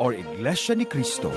or Iglesia ni Cristo.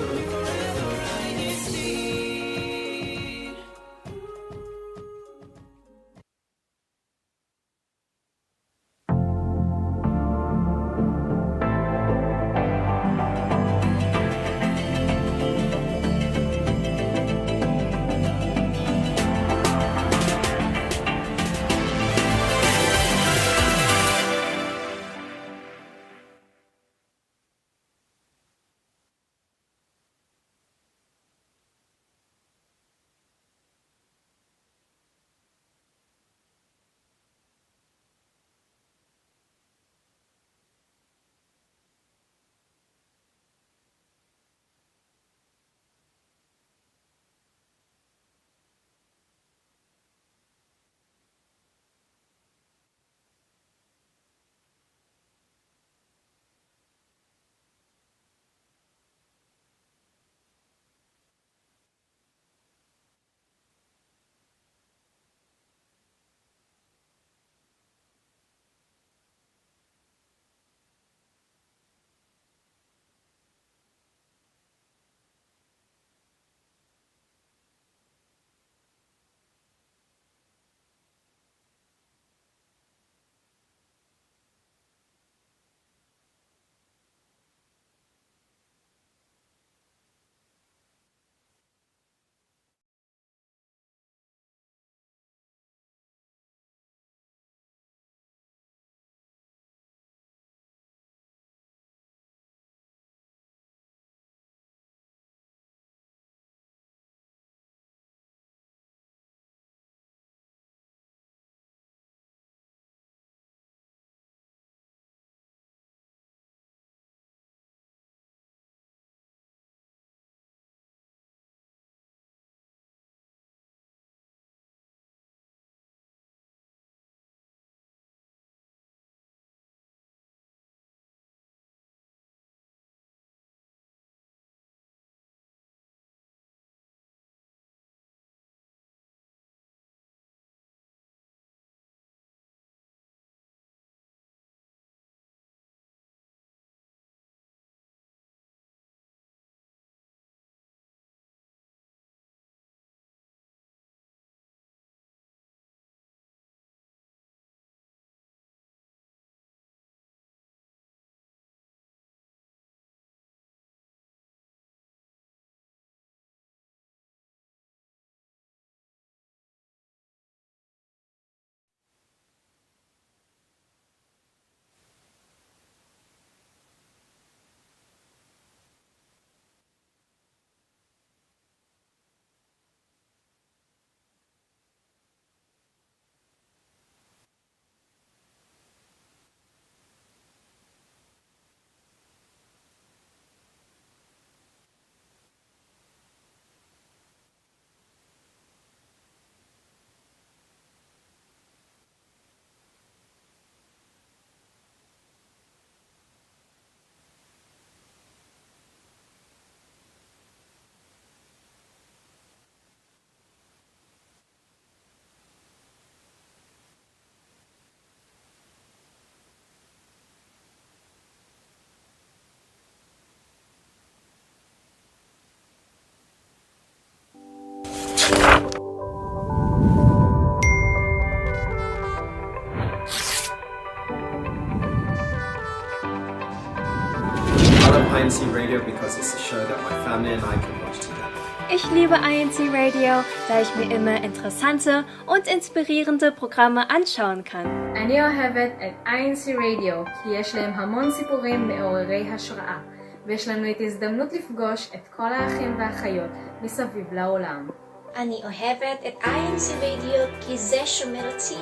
INCRadio because it's a show that my family and I can watch together. Ich liebe INCRadio, da ich mir immer interessante und inspirierende Programme anschauen kann. אני אוהבת את INCRadio כי יש להם המון סיפורים מעוררי השראה ויש לנו את ההזדמנות לפגוש את כל האחים והאחיות מסביב לעולם. אני אוהבת את INCRadio כי זה שומר אותי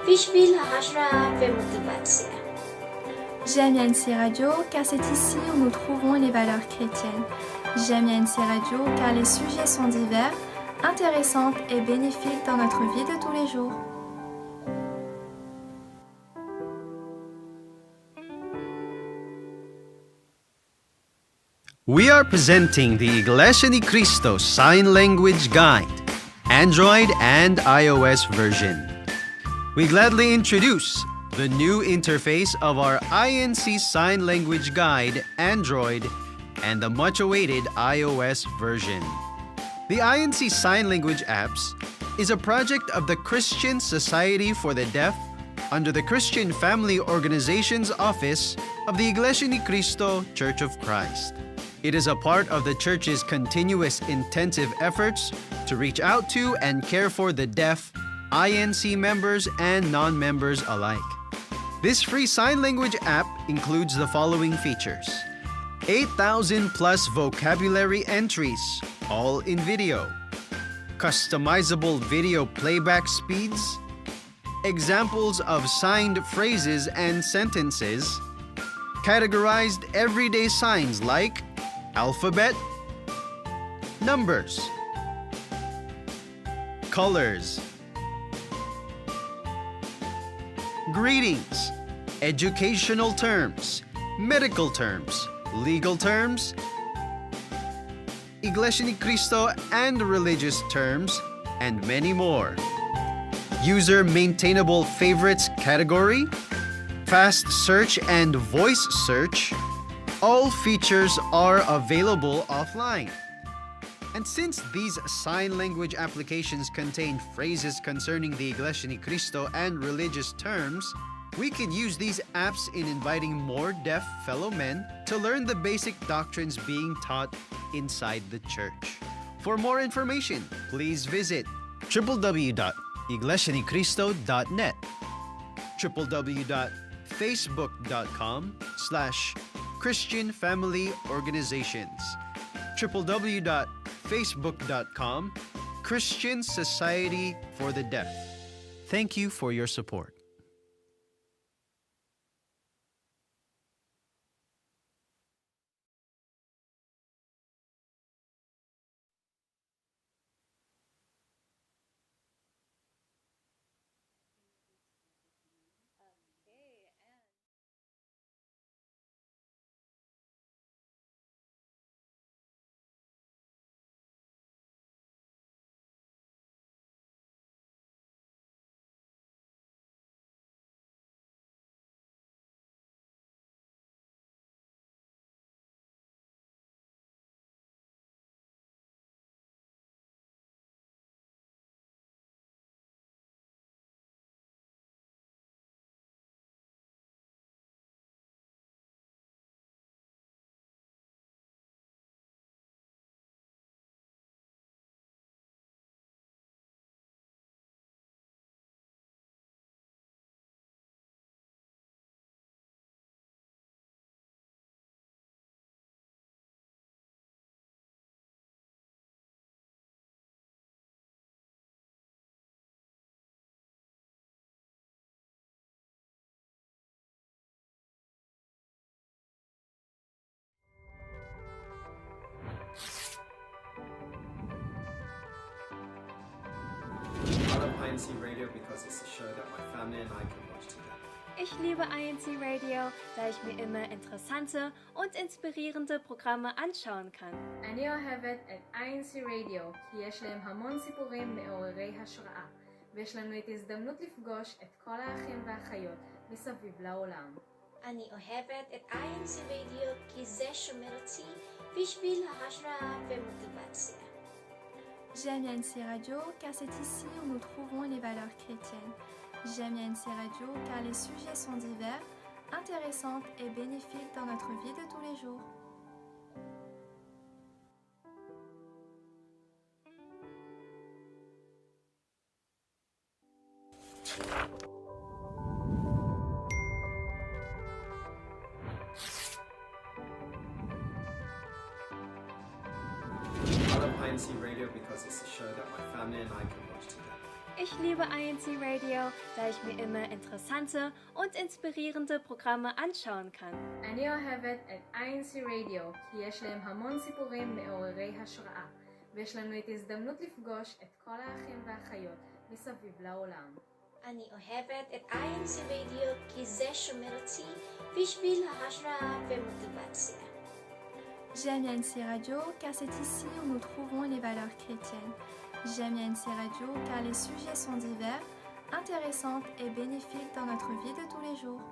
בשביל ההשראה ומוטיבציה. J'aime INCRadio car c'est ici où nous trouvons les valeurs chrétiennes. J'aime INCRadio car les sujets sont divers, intéressants et bénéfiques dans notre vie de tous les jours. We are presenting the Iglesianicristo Sign Language Guide, Android and iOS version. We gladly introduce the new interface of our INC Sign Language Guide, Android and the much-awaited iOS version. The INC Sign Language Apps is a project of the Christian Society for the Deaf under the Christian Family Organization's Office of the Iglesianicristo Church of Christ. It is a part of the Church's continuous intensive efforts to reach out to and care for the deaf, INC members and non-members alike. This free sign language app includes the following features: 8,000 plus vocabulary entries, all in video, customizable video playback speeds, examples of signed phrases and sentences, categorized everyday signs like alphabet, numbers, colors, greetings, educational terms, medical terms, legal terms, Iglesianicristo and religious terms, and many more. User maintainable favorites category, fast search and voice search, all features are available offline. And since these sign language applications contain phrases concerning the Iglesianicristo and religious terms, we can use these apps in inviting more deaf fellow men to learn the basic doctrines being taught inside the church. For more information, please visit www.iglesianicristo.net, www.facebook.com/Christian Family Organizations, www.facebook.com Christian Society for the Deaf. Thank you for your support. I love INCRadio because it's a show that my family and I can watch together. Ich liebe INCRadio, da ich mir immer interessante und inspirierende Programme anschauen kann. אני אוהבת את INCRadio כי יש להם המון סיפורים מעוררי השראה, ויש לנו את ההזדמנות לפגוש את כל האחים והאחיות מסביב לעולם. אני אוהבת את INCRadio כי זה שומר אותי בשביל ההשראה ומוטיבציה. J'aime INCRadio car c'est ici où nous trouvons les valeurs chrétiennes. J'aime INCRadio car les sujets sont divers, intéressants et bénéfiques dans notre vie de tous les jours. I love INCRadio because it's a show that my family and I can watch together. Ich liebe INCRadio, da ich mir immer interessante und inspirierende Programme anschauen kann. אני אוהבת את INCRadio כי יש להם המון סיפורים מעוררי השראה, ויש לנו את ההזדמנות לפגוש את כל האחים והאחיות מסביב לעולם. אני אוהבת את INCRadio כי זה שומר אותי בשביל ההשראה ומוטיבציה. J'aime INCRadio car c'est ici où nous trouvons les valeurs chrétiennes. J'aime INCRadio car les sujets sont divers, intéressants et bénéfiques dans notre vie de tous les jours.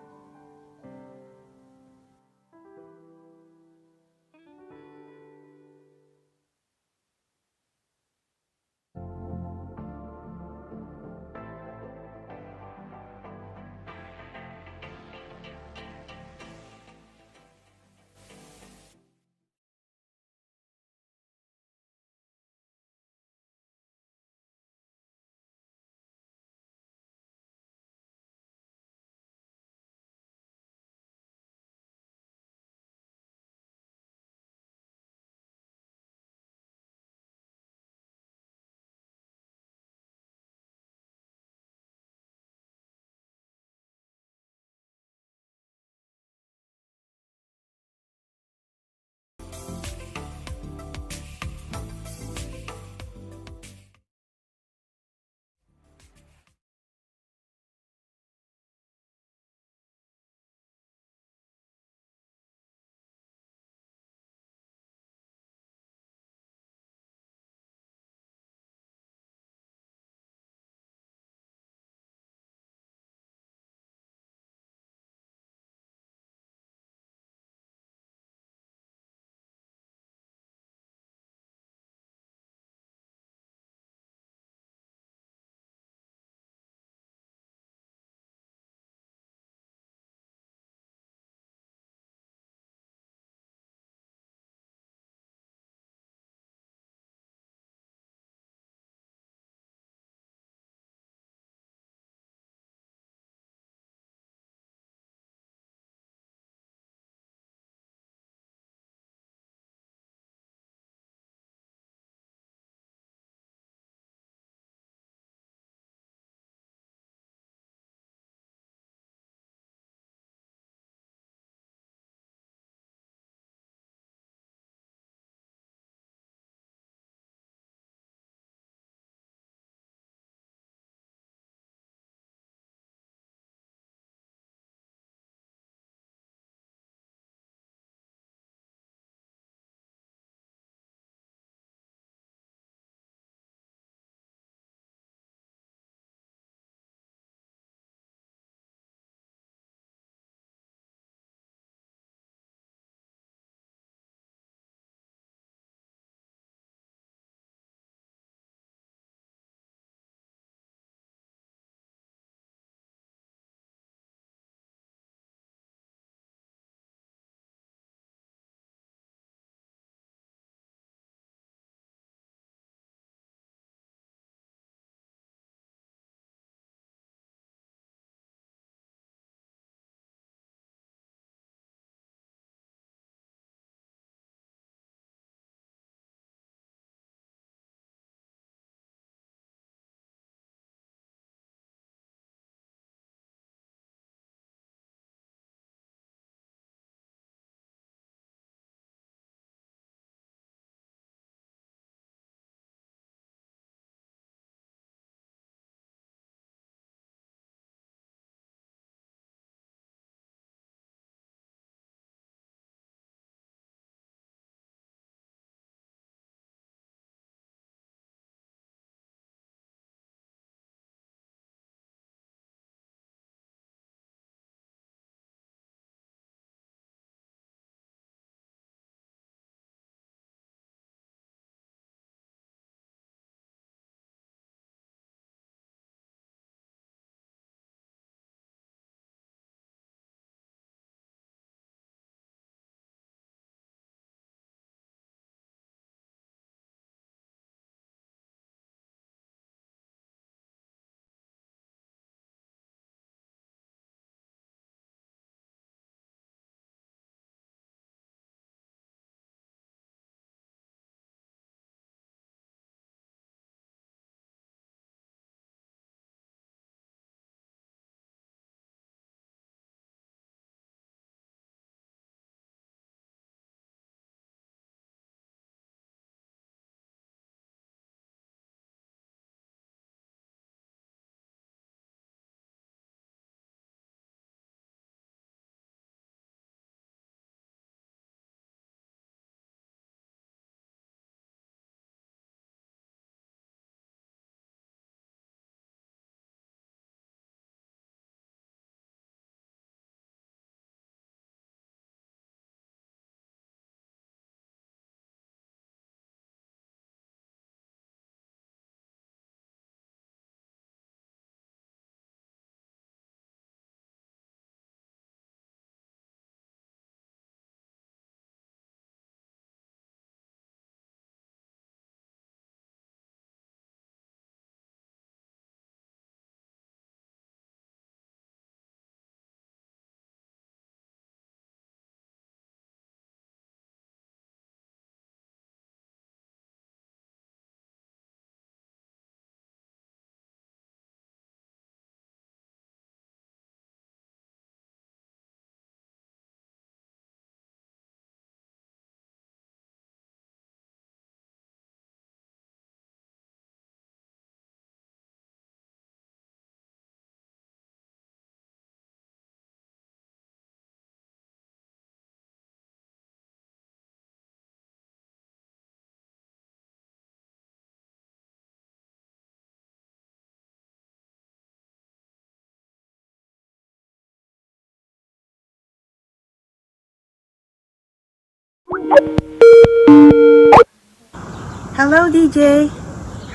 Hello, DJ.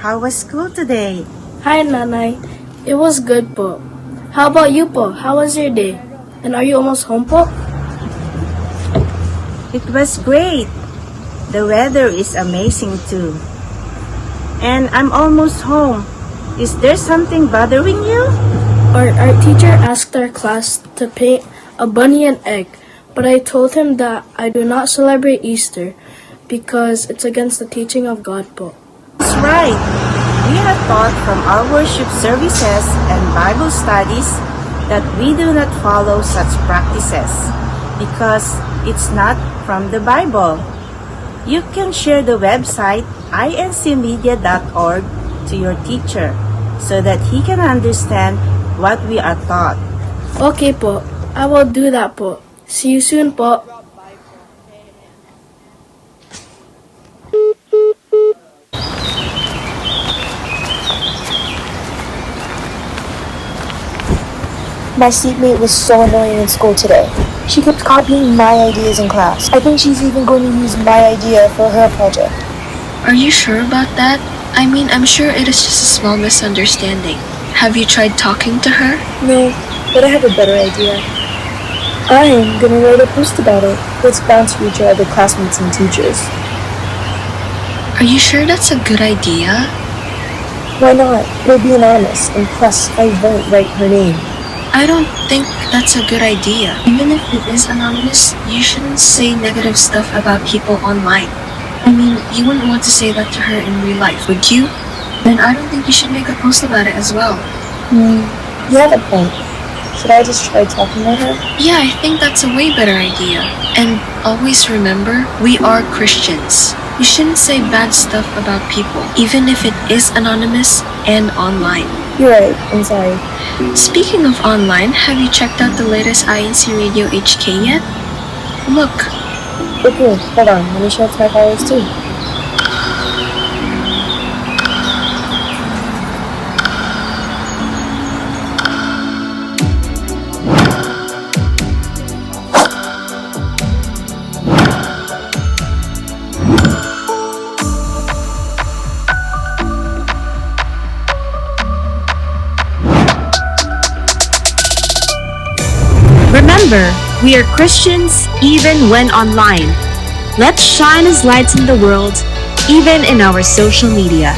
How was school today? Hi, Nanay. It was good po. How about you po? How was your day? And are you almost home po? It was great. The weather is amazing too. And I'm almost home. Is there something bothering you? Our art teacher asked our class to paint a bunny and egg, but I told him that I do not celebrate Easter because it's against the teaching of God po. That's right. We are taught from our worship services and Bible studies that we do not follow such practices because it's not from the Bible. You can share the website incmedia.org to your teacher so that he can understand what we are taught. Okay po. I will do that po. See you soon po. My seatmate was so annoying in school today. She kept copying my ideas in class. I think she's even going to use my idea for her project. Are you sure about that? I mean, I'm sure it is just a small misunderstanding. Have you tried talking to her? No, but I have a better idea. I'm gonna write a post about it. It's bound to reach our other classmates and teachers. Are you sure that's a good idea? Why not? It'll be anonymous, and plus, I won't write her name. I don't think that's a good idea. Even if it is anonymous, you shouldn't say negative stuff about people online. I mean, you wouldn't want to say that to her in real life, would you? Then I don't think you should make a post about it as well. You have a point. Should I just try talking to her? Yeah, I think that's a way better idea. And always remember, we are Christians. You shouldn't say bad stuff about people, even if it is anonymous and online. You're right, I'm sorry. Speaking of online, have you checked out the latest INC Radio HK yet? Look. Okay, hold on, let me show it to my followers too. Remember, we are Christians even when online. Let's shine as lights in the world, even in our social media.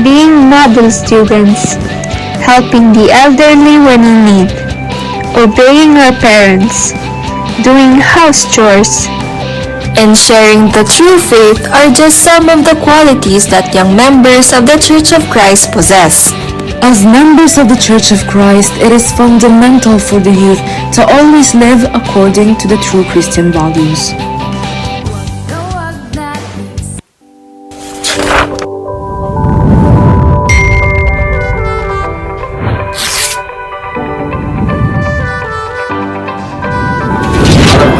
Being model students, helping the elderly when in need, obeying our parents, doing house chores, and sharing the true faith are just some of the qualities that young members of the Church of Christ possess. As members of the Church of Christ, it is fundamental for the youth to always live according to the true Christian values.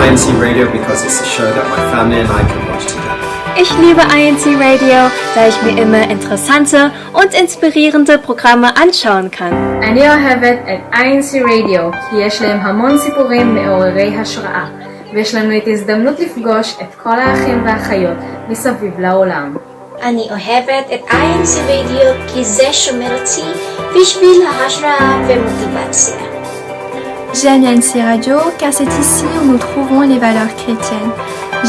INCRadio because it's a show that my family and I can watch together. Ich liebe INCradio, da ich mir immer interessante und inspirierende Programme anschauen kann. אני אוהבת את INCRadio כי יש להם המון סיפורים מעוררי השראה ויש לנו את הזדמנות לפגוש את כל האחים והאחיות מסביב לעולם. אני אוהבת את INCRadio כי זה שומר אותי בשביל ההשראה ומוטיבציה. J'aime INCRadio car c'est ici où nous trouvons les valeurs chrétiennes.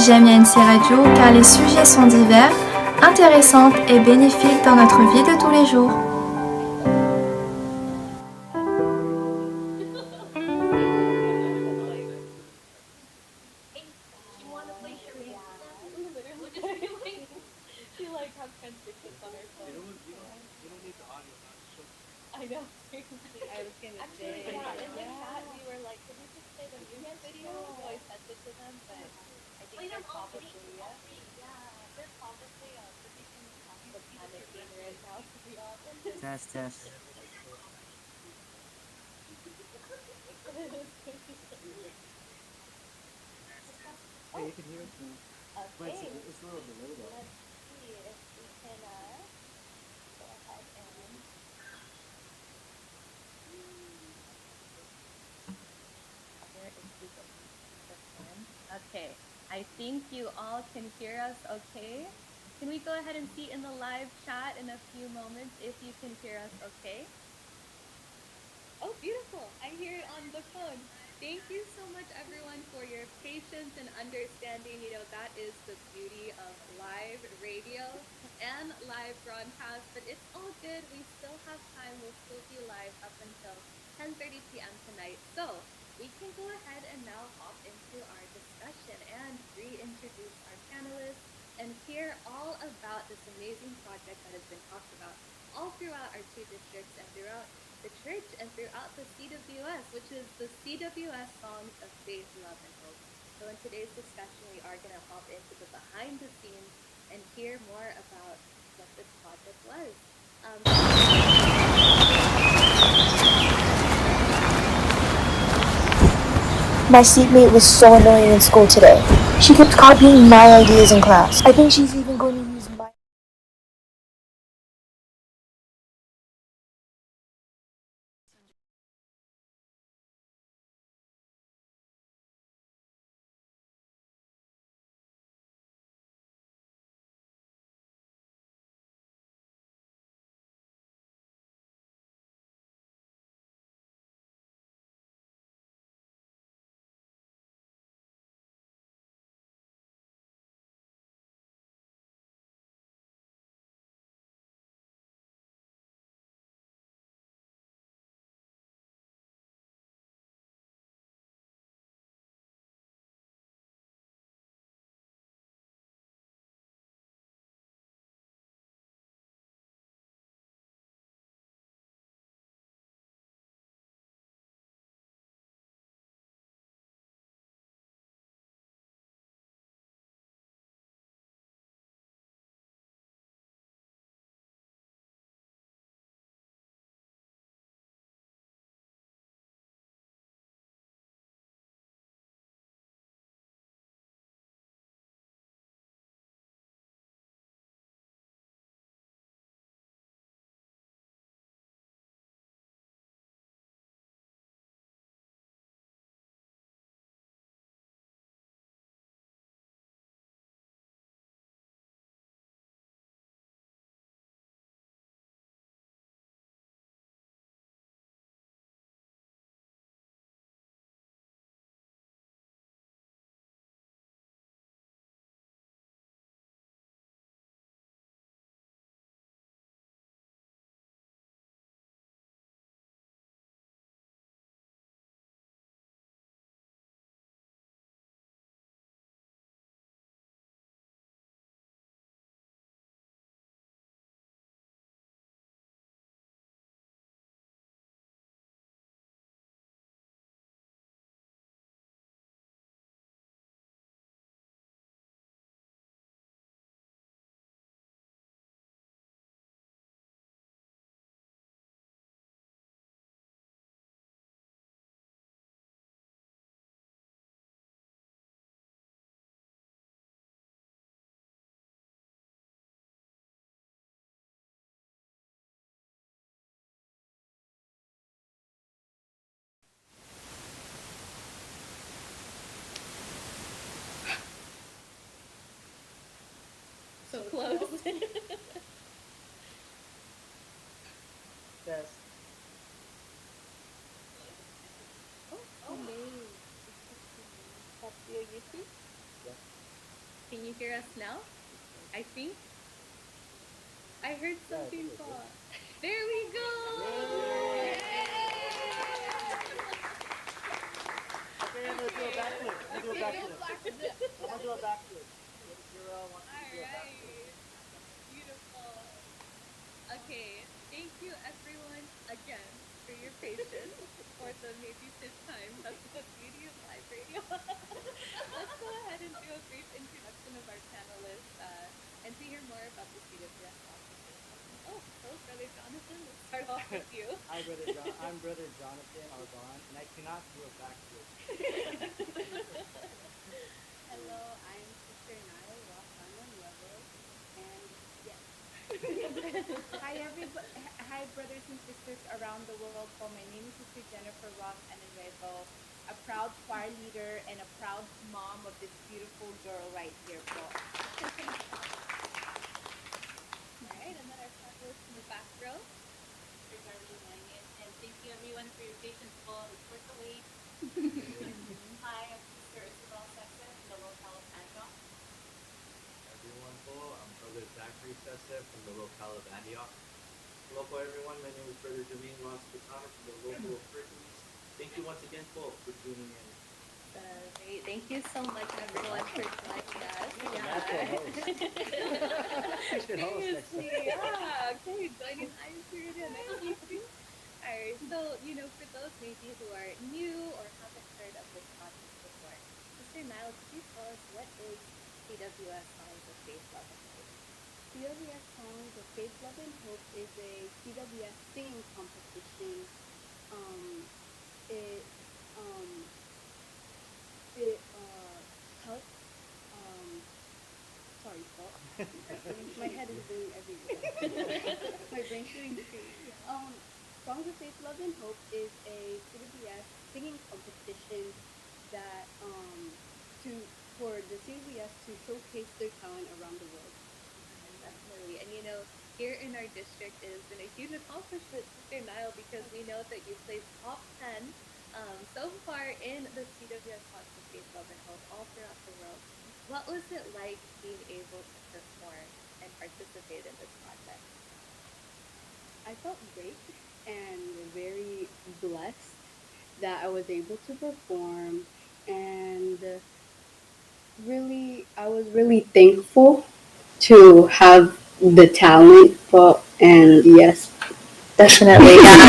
J'aime INCRadio car les sujets sont divers, intéressants et bénéfiques dans notre vie de tous les jours. Test. Hey, you can hear us now. Okay. It's a little delay though. Let's see if we can go ahead and. Where is the button? Okay. I think you all can hear us okay. Can we go ahead and see in the live chat in a few moments if you can hear us okay? Oh, beautiful. I hear it on the phone. Thank you so much, everyone, for your patience and understanding. You know, that is the beauty of live radio and live broadcast, but it's all good. We still have time. We'll still be live up until 10:30 p.m. tonight. So we can go ahead and now hop into our discussion and reintroduce our panelists and hear all about this amazing project that has been talked about all throughout our two districts and throughout the church and throughout the CWS, which is the CWS Songs of Faith, Love, and Hope. So in today's discussion, we are going to hop into the behind the scenes and hear more about what this project was. My seatmate was so annoying in school today. She kept copying my ideas in class. I think she's even going to use my... So close. Yes. Oh, hello. That's your YouTube? Yeah. Can you hear us now? I think. I heard something fall. There we go! Okay, I'm gonna do a backflip. I'm gonna do a backflip. Zero, one, two, Alright. Beautiful. Okay, thank you everyone again for your patience for the maybe fifth time. That's the beauty of live radio. Let's go ahead and do a brief introduction of our panelists and to hear more about the CWS offices. Oh, hello, Brother Jonathan. Let's start off with you. Hi, I'm Brother Jonathan Arbon, and I cannot do a backflip. Hello, I'm Sister Nyla, Hi, brothers and sisters around the world. Po, my name is Sister Jennifer Ross Aneredo, a proud choir leader and a proud mom of this beautiful girl right here. Po. Alright, and then our panelists in the back row. Sister Darlene Langen, and thank you everyone for your patience. Po, it's worth the wait. Hi, I'm Sister Isabel Sessa from the locale of Antioch. Everyone po, I'm Brother Zachary Sessa from the locale of Antioch. Hello po everyone, my name is Brother Jermaine Ross Butana from the local of Hercules. Thank you once again po for tuning in. Great. Thank you so much everyone for joining us. Seriously, yeah. Okay, joining INCRadio next week too. Alright, so for those maybe who are new or haven't heard of this project before, Sister Niall, could you tell us what is CWS Songs of Faith, Love, and Hope? CWS Songs of Faith, Love, and Hope is a CWS singing competition. It helps. Sorry, Paul. My head is doing everywhere. My brain's doing crazy. Songs of Faith, Love, and Hope is a CWS singing competition that to for the CWS to showcase their talent around the world. Definitely. And here in our district it has been a huge accomplishment, Sister Niall, because we know that you placed top 10 so far in the CWS Songs of Faith, Love, and Hope all throughout the world. What was it like being able to perform and participate in this project? I felt great and very blessed that I was able to perform, and I was really thankful to have the talent. And yes, definitely, yeah,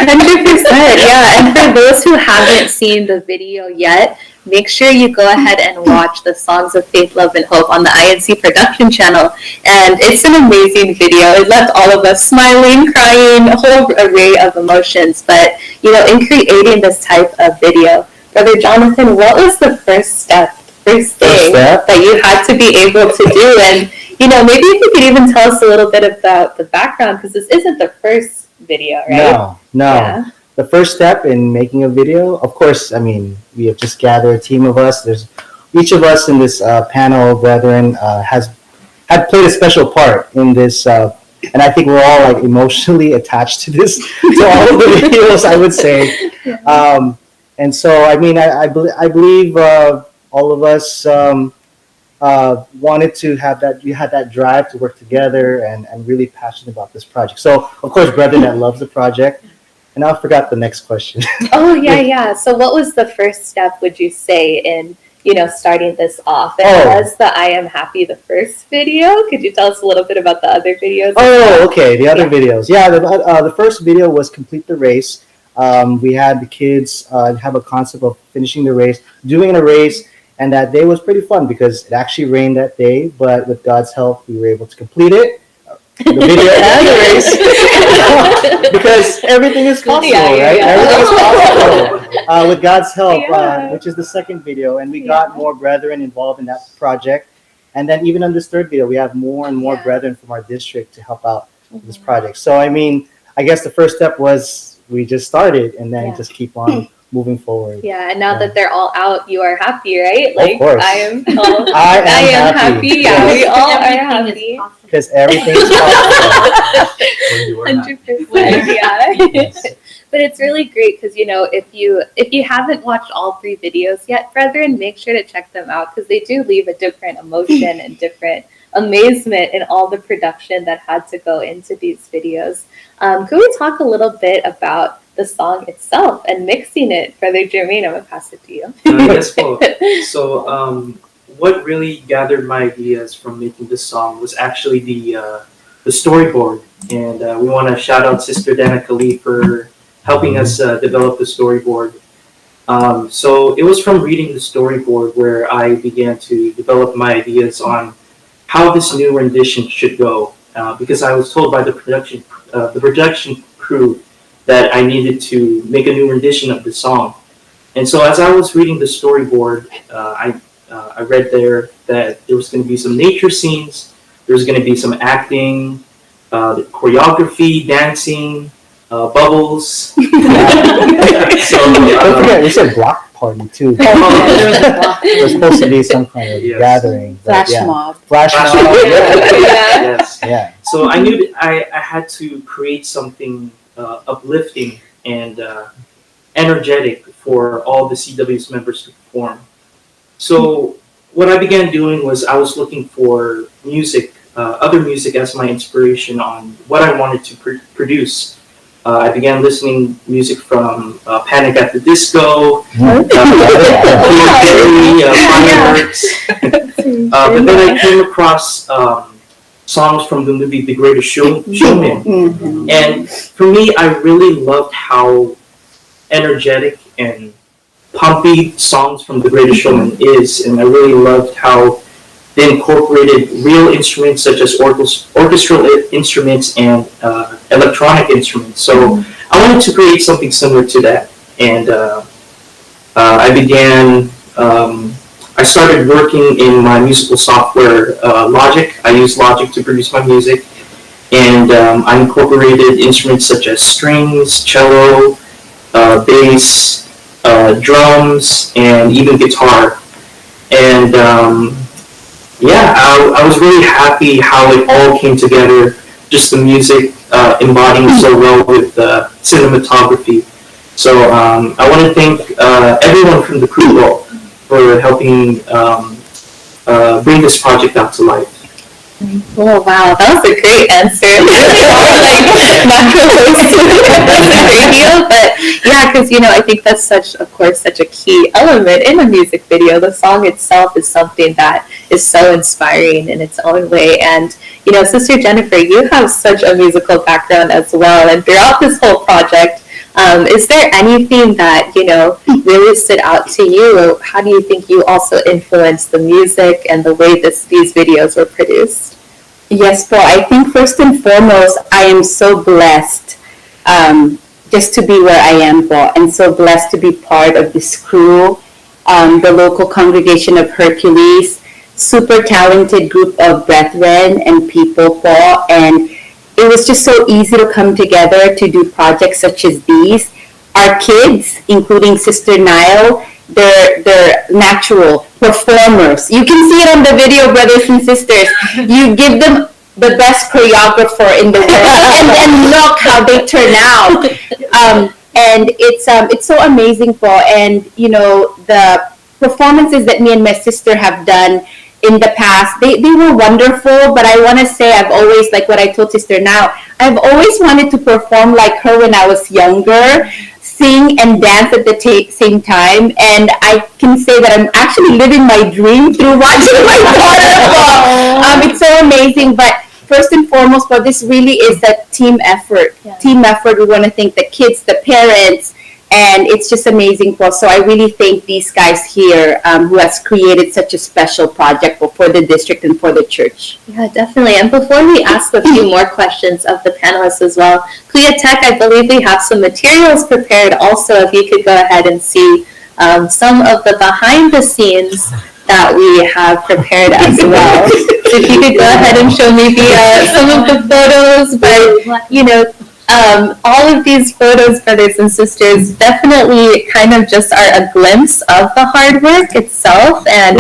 100%, yeah. And for those who haven't seen the video yet, make sure you go ahead and watch the Songs of Faith, Love, and Hope on the INC production channel. And it's an amazing video. It left all of us smiling, crying, a whole array of emotions. But, in creating this type of video, Brother Jonathan, what was the first thing that you had to be able to do? And, maybe if you could even tell us a little bit about the background, because this isn't the first video, right? No. Yeah. The first step in making a video, of course, we have just gathered a team of us. There's each of us in this panel of brethren had played a special part in this, and I think we're all like emotionally attached to this, to all of the videos, I would say. And so, I believe all of us wanted to have that. We had that drive to work together and really passionate about this project. So, of course, brethren that loves the project. And I forgot the next question. Oh, yeah. So what was the first step, would you say, in, starting this off? And was the I Am Happy the first video? Could you tell us a little bit about the other videos? Oh, okay. The other videos. Yeah, the first video was Complete the Race. We had the kids have a concept of finishing the race, doing a race, and that day was pretty fun because it actually rained that day, but with God's help, we were able to complete it. The video and the race, because everything is possible, right? Everything is possible with God's help, which is the second video, and we got more brethren involved in that project. And then even on this third video, we have more and more brethren from our district to help out with this project. So I guess the first step was we just started, and then just keep on moving forward. Yeah, and now that they're all out, you are happy, right? Of course. I am happy. Yeah, we all are happy. Because everything is possible. 100%, yeah. But it's really great because if you haven't watched all 3 videos yet, brethren, make sure to check them out because they do leave a different emotion and different amazement in all the production that had to go into these videos. Could we talk a little bit about the song itself and mixing it? Brother Jermaine, I'm going to pass it to you. Yes, Paul. So what really gathered my ideas from making this song was actually the storyboard. And we want to shout out Sister Dana Khalid for helping us develop the storyboard. So it was from reading the storyboard where I began to develop my ideas on how this new rendition should go. Because I was told by the production crew that I needed to make a new rendition of the song. And so as I was reading the storyboard, I read there that there was going to be some nature scenes, There's going to be some acting, choreography, dancing, bubbles. So Don't forget, we said block party too. There's supposed to be some kind of gathering. Flash mob. Flash mob. Yes. Yeah. So I knew that I had to create something uplifting and energetic for all the CWS members to perform. So what I began doing was I was looking for music, other music as my inspiration on what I wanted to produce. I began listening music from Panic at the Disco, Fireworks. But then I came across songs from the movie The Greatest Showman. And for me, I really loved how energetic and pumpy songs from The Greatest Showman is. And I really loved how they incorporated real instruments such as orchestral instruments and electronic instruments. So I wanted to create something similar to that. And I began, I started working in my musical software, Logic. I use Logic to produce my music. And I incorporated instruments such as strings, cello, bass, drums, and even guitar. And I was really happy how it all came together. Just the music embodying so well with the cinematography. So I want to thank everyone from the crew for helping bring this project out to life. Oh wow, that was a great answer. Natural voice radio, but yeah, because I think that's such a key element in a music video. The song itself is something that is so inspiring in its own way. And Sister Jennifer, you have such a musical background as well, and throughout this whole project, is there anything that really stood out to you, or how do you think you also influenced the music and the way these videos were produced? Yes, Paul. I think first and foremost, I am so blessed just to be where I am, Paul, and so blessed to be part of this crew, the local congregation of Hercules, super talented group of brethren and people, Paul, and it was just so easy to come together to do projects such as these. Our kids, including Sister Nile, they're natural performers. You can see it on the video, brothers and sisters. You give them the best choreographer in the world, and look how they turn out. And it's so amazing, Paul. And the performances that me and my sister have done in the past, they were wonderful. But I want to say, I've always, like what I told Sister now, I've always wanted to perform like her when I was younger, sing and dance at the same time, and I can say that I'm actually living my dream through watching my daughter. It's so amazing. But first and foremost, well, this really is a team effort. Yeah. Team effort. We want to thank the kids, the parents, and it's just amazing. So I really thank these guys here who has created such a special project for the district and for the church. Yeah, definitely. And before we ask a few more questions of the panelists as well, Clea Tech, I believe we have some materials prepared also. If you could go ahead and see some of the behind the scenes that we have prepared as well. So if you could go ahead and show maybe some of the photos, but all of these photos, brothers and sisters, definitely kind of just are a glimpse of the hard work itself. And,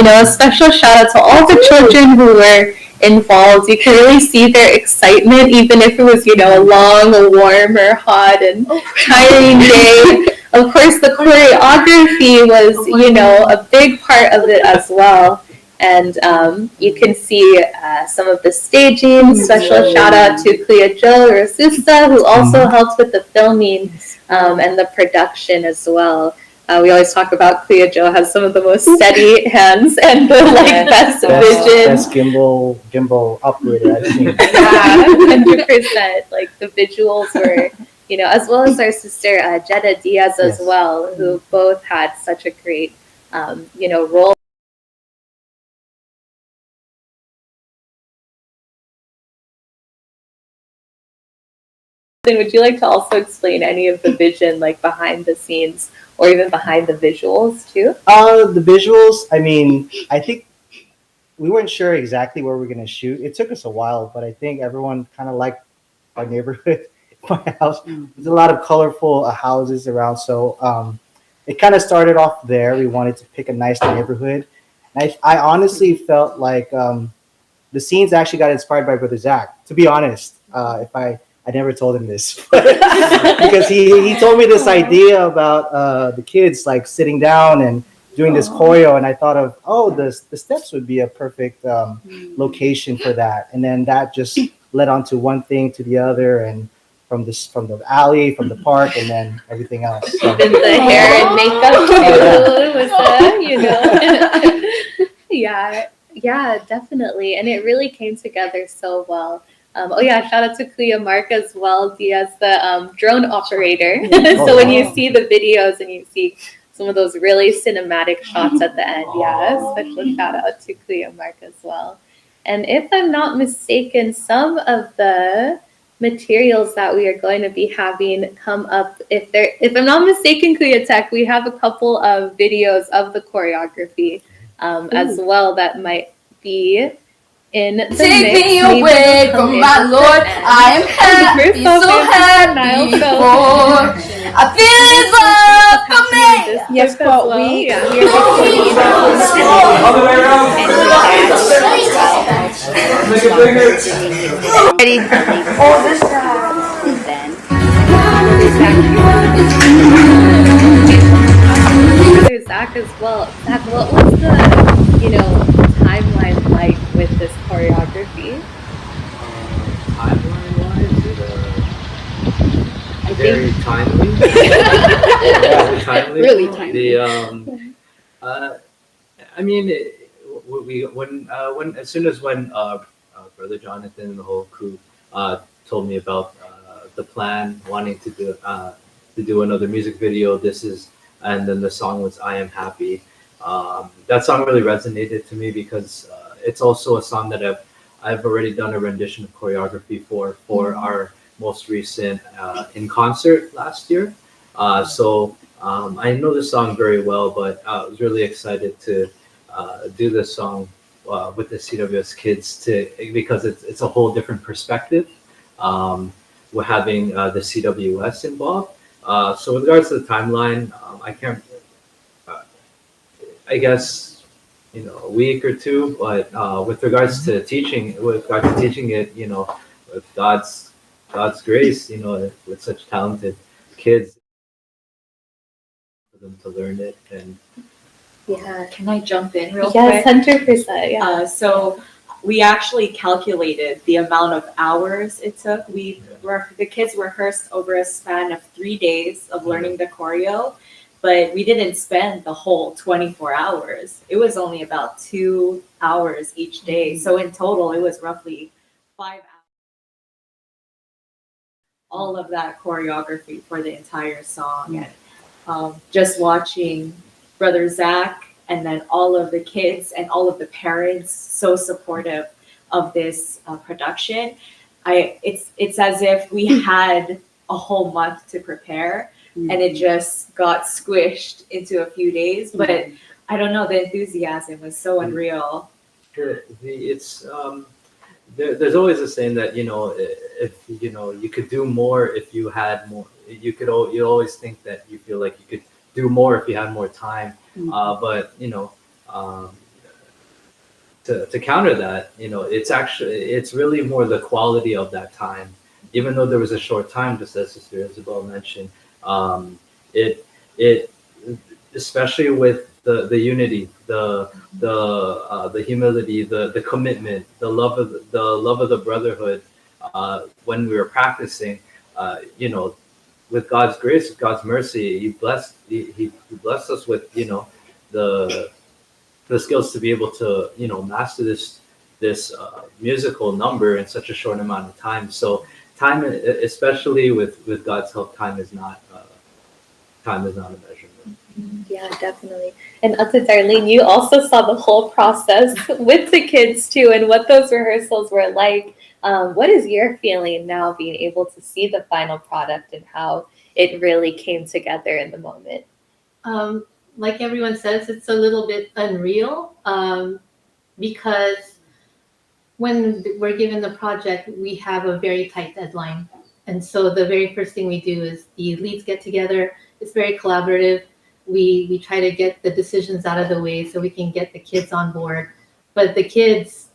a special shout out to all the children who were involved. You can really see their excitement, even if it was, a long, a warm, or hot and tiring day. Of course, the choreography was, a big part of it as well. And you can see some of the staging. Special shout out to Clea Jo Rosista, who also helped with the filming and the production as well. We always talk about Clea Jo has some of the most steady hands and the best vision. Best gimbal operator I've seen. 100%. Like the visuals were, as well as our sister Jetta Diaz as well, who both had such a great, role. Would you like to also explain any of the vision, like behind the scenes, or even behind the visuals too? The visuals, I mean, I think we weren't sure exactly where we are gonna shoot. It took us a while, but I think everyone kind of liked our neighborhood, my house. There's a lot of colorful houses around, so it kind of started off there. We wanted to pick a nice neighborhood. And I honestly felt like the scenes actually got inspired by Brother Zach. To be honest, if I never told him this because he told me this idea about the kids like sitting down and doing this choreo, and I thought of the steps would be a perfect location for that, and then that just led on to one thing to the other, and from the alley, from the park, and then everything else. So. Even the hair and makeup too was yeah, definitely. And it really came together so well. Oh yeah, shout out to Kuya Mark as well. He has the drone operator. So when you see the videos and you see some of those really cinematic shots at the end, special shout out to Kuya Mark as well. And if I'm not mistaken, some of the materials that we are going to be having come up, if I'm not mistaken, Kuya Tech, we have a couple of videos of the choreography as well that might be in the Take mix. me away from my Lord. I am happy, so happy for. I feel His love for me. Yes, but we are All the way around. Make it bigger. Ready? Oh, this time. Zach as well. Zach, what was the timeline like with this choreography? Very timely. Timely. Really timely. I mean, when as soon as Brother Jonathan and the whole crew told me about the plan, wanting to do another music video, and then the song was "I Am Happy." That song really resonated to me because it's also a song that I've already done a rendition of choreography for our most recent in concert last year. So I know the song very well, but I was really excited to do this song with the CWS kids because it's a whole different perspective. We're having the CWS involved. So with regards to the timeline, I can't. I guess a week or two, but with regards to teaching it, with God's grace, with such talented kids, for them to learn it and. Yeah. Can I jump in real Yes, quick? 100%. Yeah. So we actually calculated the amount of hours it took. The kids rehearsed over a span of 3 days of learning the choreo, but we didn't spend the whole 24 hours. It was only about 2 hours each day. So in total, it was roughly 5 hours. All of that choreography for the entire song. And just watching Brother Zach and then all of the kids and all of the parents so supportive of this production. It's as if we had a whole month to prepare and it just got squished into a few days. But I don't know, the enthusiasm was so unreal. It's there's always a saying that if you could do more if you had more. You always think that you feel like you could do more if you had more time. But to counter that, it's really more the quality of that time. Even though there was a short time, just as Sister Isabel mentioned, it especially with the unity, the humility, the commitment, the love of the brotherhood. When we were practicing, with God's grace, with God's mercy, He blessed us with the skills to be able to master this musical number in such a short amount of time. So time, especially with God's help, time is not a measurement. Yeah, definitely. And up to Darlene, you also saw the whole process with the kids too, and what those rehearsals were like. What is your feeling now being able to see the final product and how it really came together in the moment? Like everyone says, it's a little bit unreal. because when we're given the project, we have a very tight deadline. And so the very first thing we do is the leads get together. It's very collaborative. We try to get the decisions out of the way so we can get the kids on board. But the kids,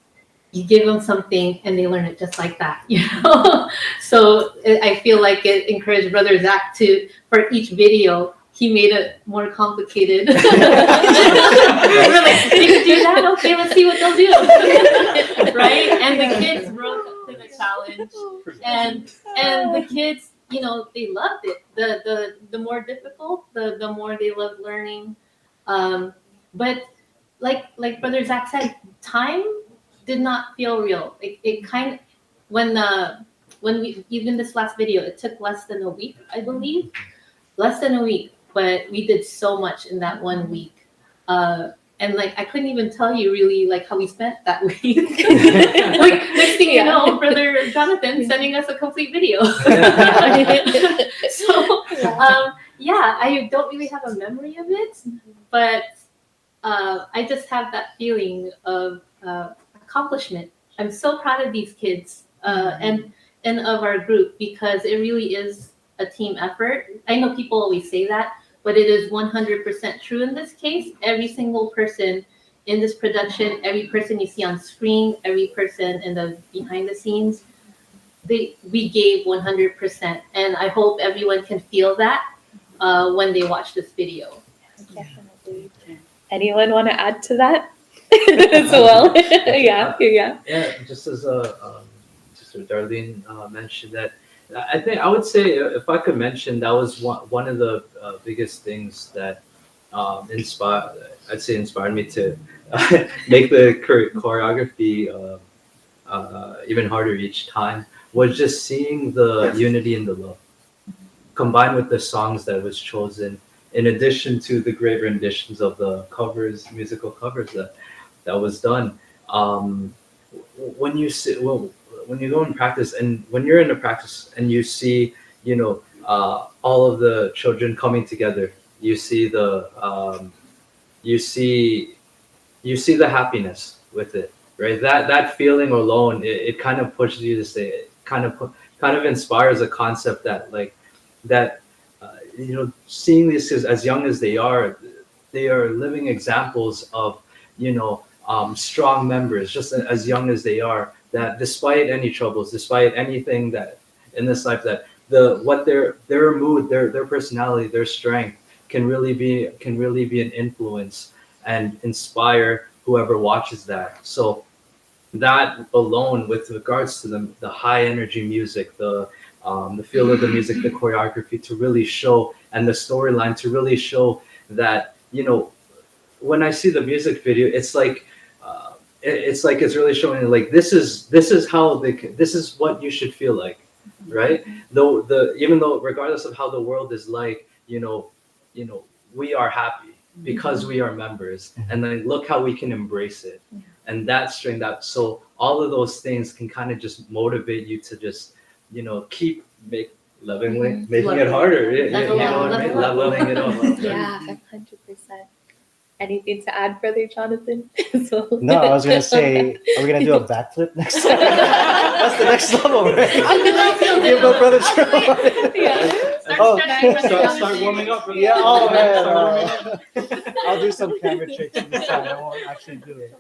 you give them something and they learn it just like that, you know? So I feel like it encouraged Brother Zach to, for each video, he made it more complicated. We're like, you can do that? Okay, let's see what they'll do. Right? And the kids rose up to the challenge. And the kids, you know, they loved it. The more difficult, the more they loved learning. But like Brother Zach said, time did not feel real. It kind of, when we, even this last video, it took less than a week, I believe. Less than a week, but we did so much in that 1 week. And like, I couldn't even tell you really like how we spent that week. Like, next thing you know, Brother Jonathan sending us a complete video. So, yeah, I don't really have a memory of it, but I just have that feeling of accomplishment. I'm so proud of these kids and of our group, because it really is a team effort. I know people always say that, but it is 100% true in this case. Every single person in this production, every person you see on screen, every person in the behind the scenes, we gave 100%. And I hope everyone can feel that when they watch this video. Definitely. Anyone want to add to that as well? Yeah. Yeah, just as Sister Darlene mentioned that, I think I would say, if I could mention, that was one of the biggest things that inspired me to make the choreography even harder each time, was just seeing the unity and the love combined with the songs that was chosen, in addition to the great renditions of the covers, musical covers that was done. When you when you go and practice, and when you're in a practice and you see, you know, all of the children coming together, you see the the happiness with it, right? That feeling alone, it kind of pushes you to say, kind of inspires a concept that, like, that you know, seeing this as young as they are living examples of, you know, strong members, just as young as they are, that despite any troubles, despite anything that in this life, that their mood, their personality, their strength can really be an influence and inspire whoever watches that. So that alone, with regards to the high energy music, the feel of the music, the choreography, to really show, and the storyline to really show that, you know, when I see the music video, it's like it's really showing, like, this is how this is what you should feel like, right? Though even though, regardless of how the world is like, you know, we are happy because we are members, and then look how we can embrace it, and that string, that, so all of those things can kind of just motivate you to just, you know, keep making it harder. Leveling it up. Yeah, 100%. Anything to add, Brother Jonathan? No, I was gonna say, are we gonna do a backflip next time? That's the next level, right? Give my brother Start warming up. Yeah. Oh man. I'll do some camera tricks this time. I won't actually do it.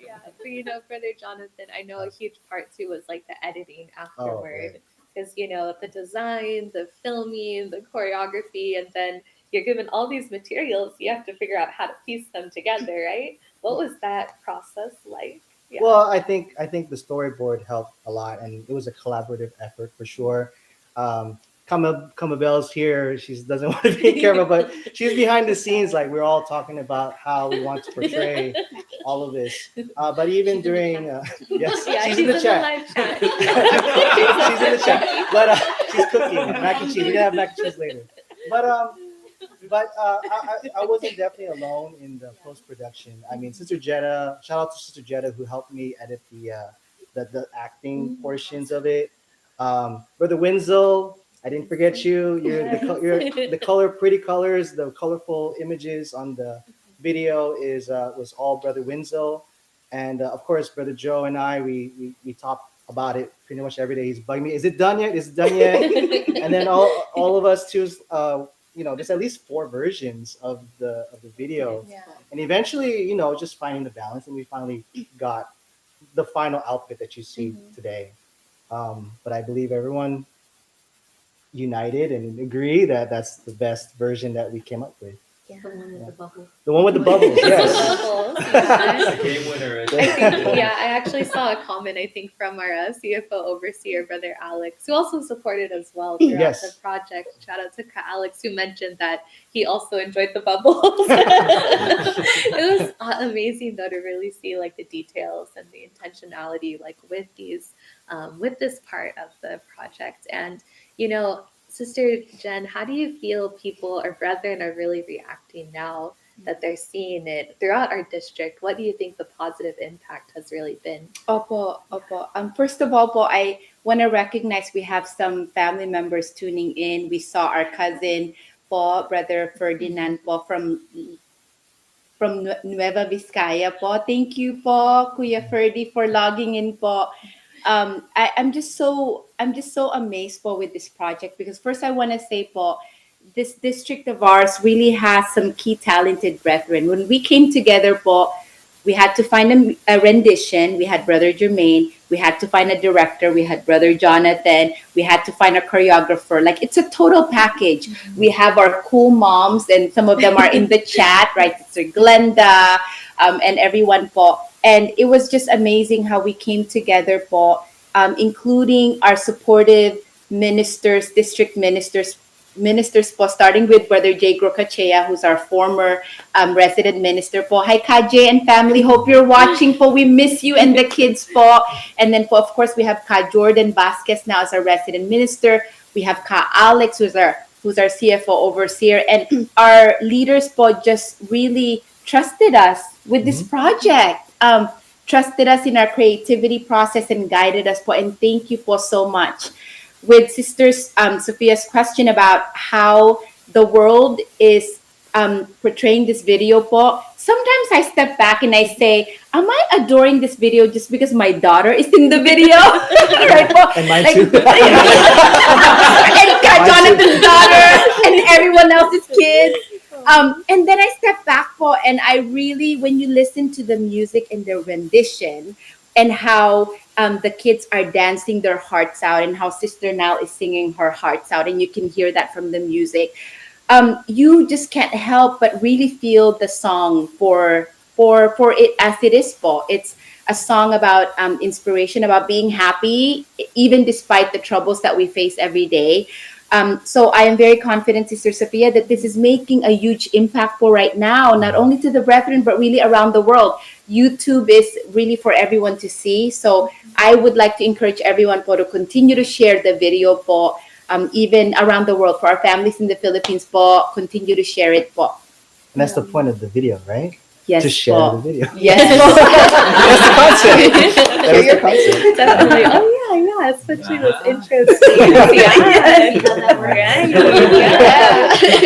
Yeah, but you know, Brother Jonathan, I know a huge part too was like the editing afterward, because you know, the design, the filming, the choreography, and then you're given all these materials, you have to figure out how to piece them together, right? What was that process like? Yeah. Well, I think the storyboard helped a lot, and it was a collaborative effort for sure. Kamabel's here. She doesn't want to be in camera, but she's behind the scenes. Like, we're all talking about how we want to portray all of this. But even during, yes, she's in the chat. She's in the chat. But she's cooking mac and cheese. We're gonna have mac and cheese later. But I wasn't definitely alone in the post production. I mean, Sister Jetta, shout out to Sister Jetta, who helped me edit the acting portions of it. Brother Winslow, I didn't forget you. You're the color, pretty colors, the colorful images on the video was all Brother Winslow. And of course, Brother Joe and I, we talk about it pretty much every day. He's bugging me. Is it done yet? Is it done yet? And then all of us choose, there's at least 4 versions of the video. Yeah. And eventually, just finding the balance, and we finally got the final outfit that you see today. But I believe everyone united and agree that that's the best version that we came up with. Yeah. The one with the bubbles. The one with the bubbles, yes. Bubbles, yeah. It's a game winner. I think, yeah, I actually saw a comment, I think, from our CFO overseer, Brother Alex, who also supported as well throughout Yes. the project. Shout out to Alex, who mentioned that he also enjoyed the bubbles. It was amazing, though, to really see like the details and the intentionality, like with this part of the project. And, Sister Jen, how do you feel people or brethren are really reacting now that they're seeing it throughout our district? What do you think the positive impact has really been? Opo. First of all, po, I want to recognize we have some family members tuning in. We saw our cousin, po, Brother Ferdinand, po, from Nueva Vizcaya, po. Thank you, po, Kuya Ferdy, for logging in, po. I'm just so amazed, po, with this project, because first I want to say, po, this district of ours really has some key talented brethren. When we came together, po, we had to find a rendition. We had Brother Jermaine. We had to find a director. We had Brother Jonathan. We had to find a choreographer. Like, it's a total package. We have our cool moms, and some of them are in the chat, right? Sister Glenda, and everyone, po. And it was just amazing how we came together, po, including our supportive ministers, district ministers, po, starting with Brother Jay Grocachea, who's our former resident minister, po. Hi, Kajay and family. Hope you're watching, po. We miss you and the kids, po. And then, po, of course, we have Ka Jordan Vasquez now as our resident minister. We have Ka Alex, who's our CFO overseer. And our leaders, po, just really trusted us with this project. Trusted us in our creativity process and guided us, po. And thank you, po, so much. With Sister Sophia's question about how the world is portraying this video, po, sometimes I step back and I say, am I adoring this video just because my daughter is in the video? Right, po? And mine too. And Jonathan's daughter and everyone else's kids. And then I step back, po, and I really, when you listen to the music and the rendition, and how the kids are dancing their hearts out, and how Sister Nal is singing her hearts out, and you can hear that from the music. You just can't help but really feel the song for it as it is, po. It's a song about inspiration, about being happy, even despite the troubles that we face every day. So I am very confident, Sister Sophia, that this is making a huge impact for right now, not only to the brethren, but really around the world. YouTube is really for everyone to see. So I would like to encourage everyone, po, to continue to share the video, po, even around the world. For our families in the Philippines, po, continue to share it, po. And that's the point of the video, right? Yes, to share po. the video. Yes, That's the concept. That is the concept. Definitely. Oh yeah, especially those intros.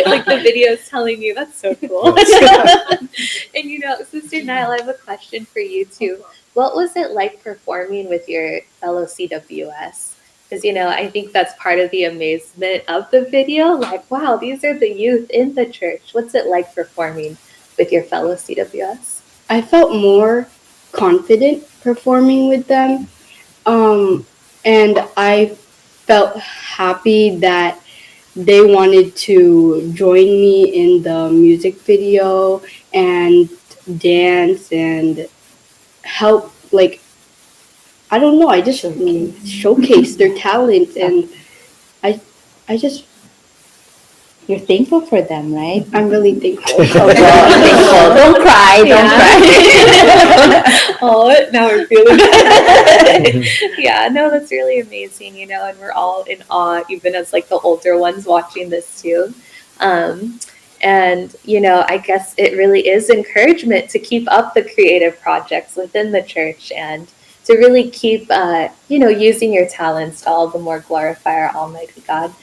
Like the videos telling you, that's so cool. And Sister Nile, I have a question for you too. What was it like performing with your fellow CWS? Because I think that's part of the amazement of the video. Like, wow, these are the youth in the church. What's it like performing with your fellow CWS? I felt more confident performing with them. And I felt happy that they wanted to join me in the music video and dance and help, like, I don't know, I just showcase their talent, and I just... You're thankful for them, right? I'm really thankful. Don't cry. Oh, now we're feeling it. Yeah, no, that's really amazing, and we're all in awe, even as like the older ones watching this too. And I guess it really is encouragement to keep up the creative projects within the church, and to really keep, using your talents to all the more glorify our Almighty God.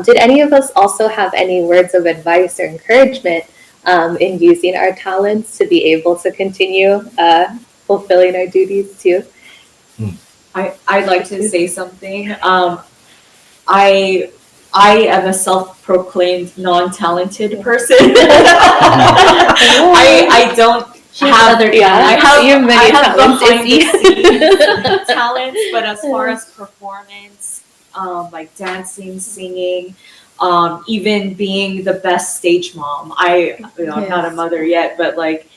Did any of us also have any words of advice or encouragement in using our talents to be able to continue fulfilling our duties too. I'd like to say something. I am a self-proclaimed non-talented person. I don't have other talents. You have many talents, behind Izzy. the scenes talents, but as far as performance, like dancing, singing, even being the best stage mom. I'm not a mother yet, but like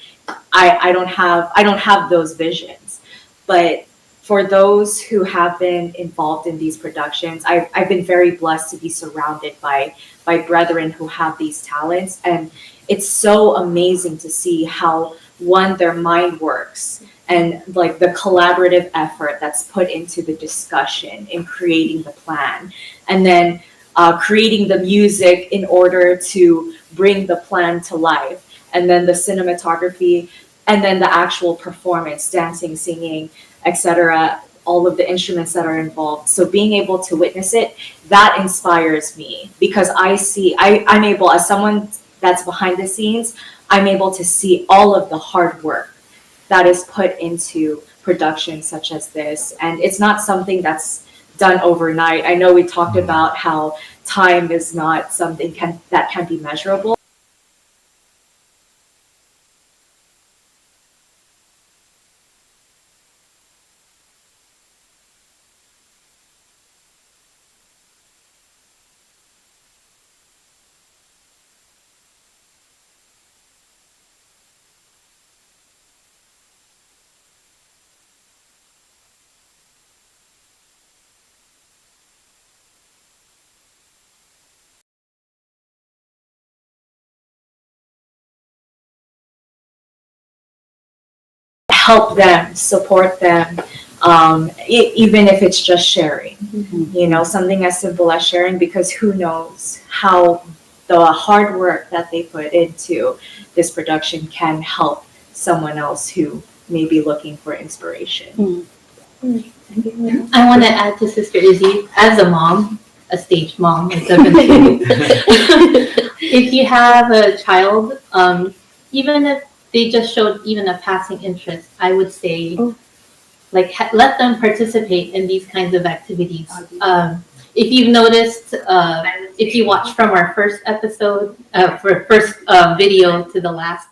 I don't have those visions. But for those who have been involved in these productions, I've been very blessed to be surrounded by brethren who have these talents, and it's so amazing to see how their mind works and like the collaborative effort that's put into the discussion in creating the plan, and then creating the music in order to bring the plan to life, and then the cinematography, and then the actual performance, dancing, singing, etc., all of the instruments that are involved. So being able to witness it, that inspires me, because I'm able, as someone that's behind the scenes, I'm able to see all of the hard work that is put into productions such as this. And it's not something that's done overnight. I know we talked about how time is not something that can be measurable. Help them, support them, even if it's just sharing, something as simple as sharing, because who knows how the hard work that they put into this production can help someone else who may be looking for inspiration. I want to add to Sister Izzy, as a mom, a stage mom, like if you have a child, even if they just showed even a passing interest, I would say, let them participate in these kinds of activities. If you've noticed, if you watch from our first episode, video to the last,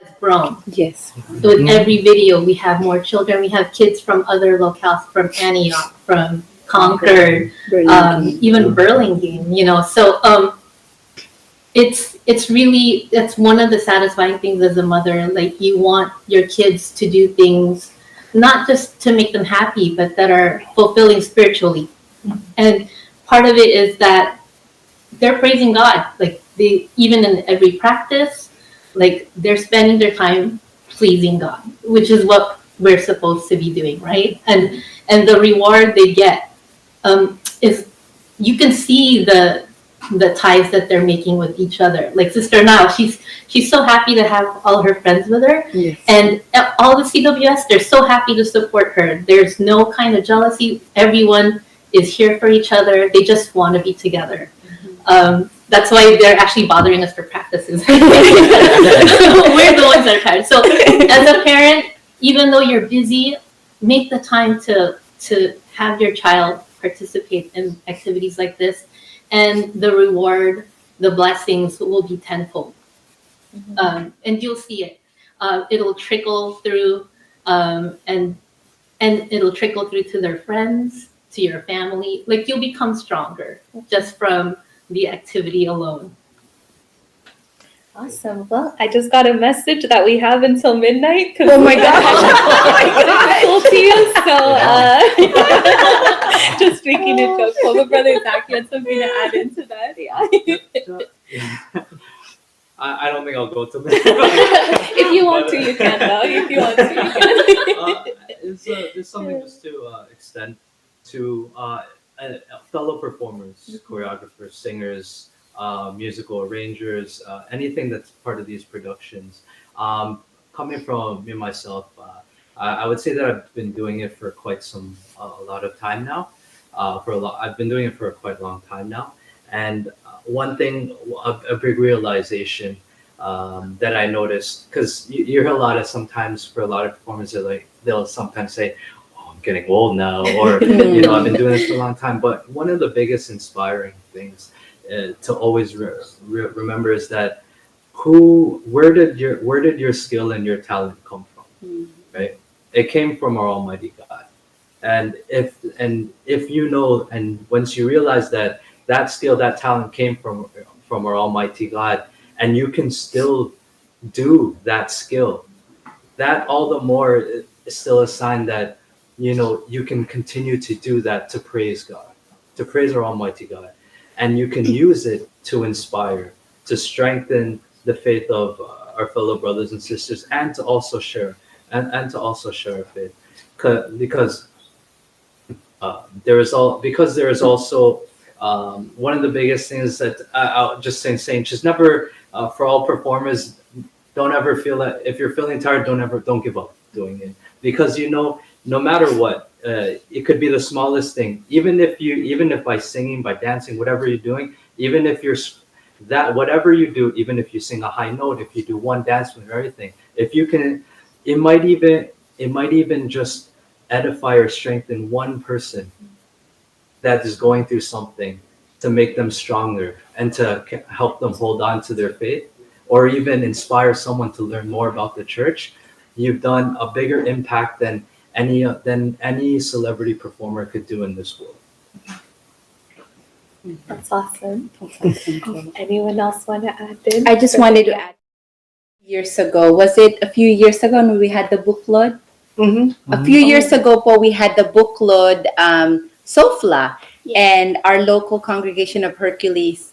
has grown. Yes. So with every video, we have more children. We have kids from other locales, from Antioch, from Concord, even Burlingame. So it's really, that's one of the satisfying things as a mother. Like, you want your kids to do things not just to make them happy, but that are fulfilling spiritually. And part of it is that they're praising God. Like, even in every practice, like, they're spending their time pleasing God, which is what we're supposed to be doing, right? And the reward they get is, you can see the ties that they're making with each other. Like Sister Now, she's so happy to have all her friends with her. Yes. And all the CWS, they're so happy to support her. There's no kind of jealousy. Everyone is here for each other. They just want to be together. That's why they're actually bothering us for practices. We're the ones that are tired. So as a parent, even though you're busy, make the time to have your child participate in activities like this, and the reward, the blessings will be tenfold. And you'll see it. It'll trickle through, and it'll trickle through to their friends, to your family. Like, you'll become stronger just from the activity alone. Awesome. Well, I just got a message that we have until midnight. Oh my gosh. So, just making a joke. Well, my brother Zach, you had something to add into that. Yeah. I don't think I'll go to midnight. If you want to, you can, though. If you want to, you can. It's something just to extend to fellow performers, choreographers, singers, musical arrangers, anything that's part of these productions. Coming from me myself, I would say that I've been doing it for quite a lot of time now. I've been doing it for a quite long time now, and one thing, a big realization that I noticed, because you hear a lot of sometimes for a lot of performers, they'll sometimes say, "Oh, I'm getting old now," or I've been doing this for a long time. But one of the biggest inspiring things to always remember is that where did your skill and your talent come from, right? It came from our Almighty God. And if you know, and once you realize that that skill, that talent came from our Almighty God, and you can still do that skill, that all the more is still a sign that you can continue to do that, to praise God, to praise our Almighty God, and you can use it to inspire, to strengthen the faith of our fellow brothers and sisters, and to also share our faith, because there is also one of the biggest things that I'll just saying just never, for all performers, don't ever feel that if you're feeling tired, don't give up doing it, because no matter what, it could be the smallest thing, even if by singing, by dancing, whatever you're doing, even if whatever you do, even if you sing a high note, if you do one dance with everything, if you can, it might even just edify or strengthen one person that is going through something, to make them stronger and to help them hold on to their faith, or even inspire someone to learn more about the church. You've done a bigger impact than any celebrity performer could do in this world. That's awesome. Anyone else want to add in? I just wanted to add, years ago, was it a few years ago when we had the book load? A few years ago po, we had the book load, SOFLA, and our local congregation of Hercules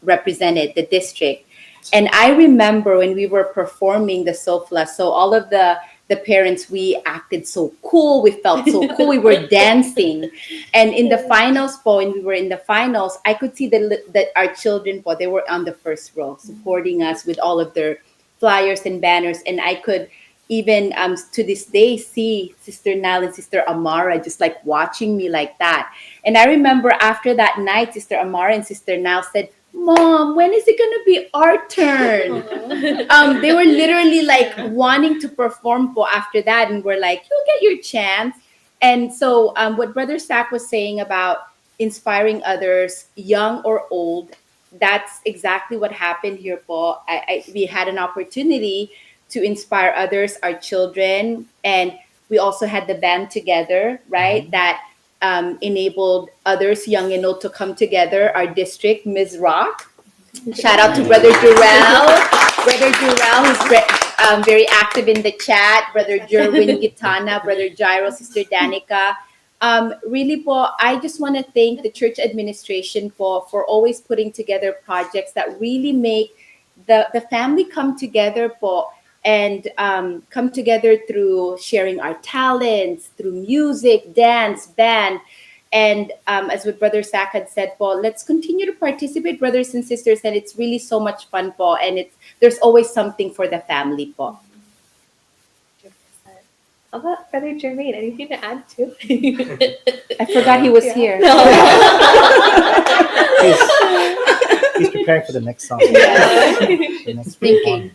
represented the district. And I remember when we were performing the SOFLA, so all of the parents, we acted so cool, we felt so cool, we were dancing. And in the finals po, when we were in the finals, I could see that our children po, they were on the first row supporting us with all of their flyers and banners. And I could even to this day see Sister Nal and Sister Amara just like watching me like that. And I remember after that night, Sister Amara and Sister Nal said, "Mom, when is it gonna be our turn?" They were literally like wanting to perform po after that, and we're like, "You'll get your chance." And so what Brother Sack was saying about inspiring others, young or old, that's exactly what happened here po. We had an opportunity to inspire others, our children, and we also had the band together, right? That enabled others, young and old, to come together. Our district, Ms. Rock. Shout out to Brother Durrell. Brother Durrell, who's very active in the chat. Brother Jerwin Gitana, Brother Jairo, Sister Danica. Really po, I just want to thank the church administration for always putting together projects that really make the family come together po, and come together through sharing our talents, through music, dance, band. And as what Brother Sack had said po, let's continue to participate, brothers and sisters, and it's really so much fun po, and there's always something for the family po. How about Brother Jermaine? Anything to add too? I forgot he was here. He's preparing for the next song. The next thinking.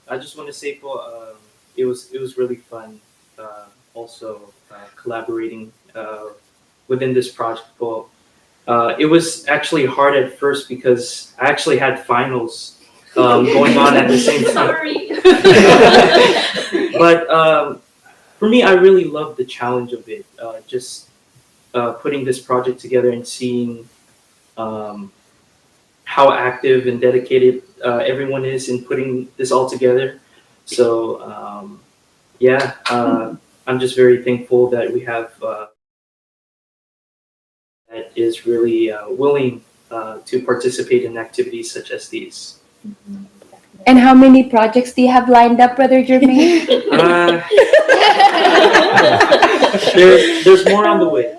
I just want to say, it was really fun. Also collaborating within this project. It was actually hard at first because I actually had finals going on at the same time. Sorry. But for me, I really loved the challenge of it. Just putting this project together and seeing how active and dedicated everyone is in putting this all together. So I'm just very thankful that we have that is really willing to participate in activities such as these. And how many projects do you have lined up, Brother Jermaine? There's more on the way.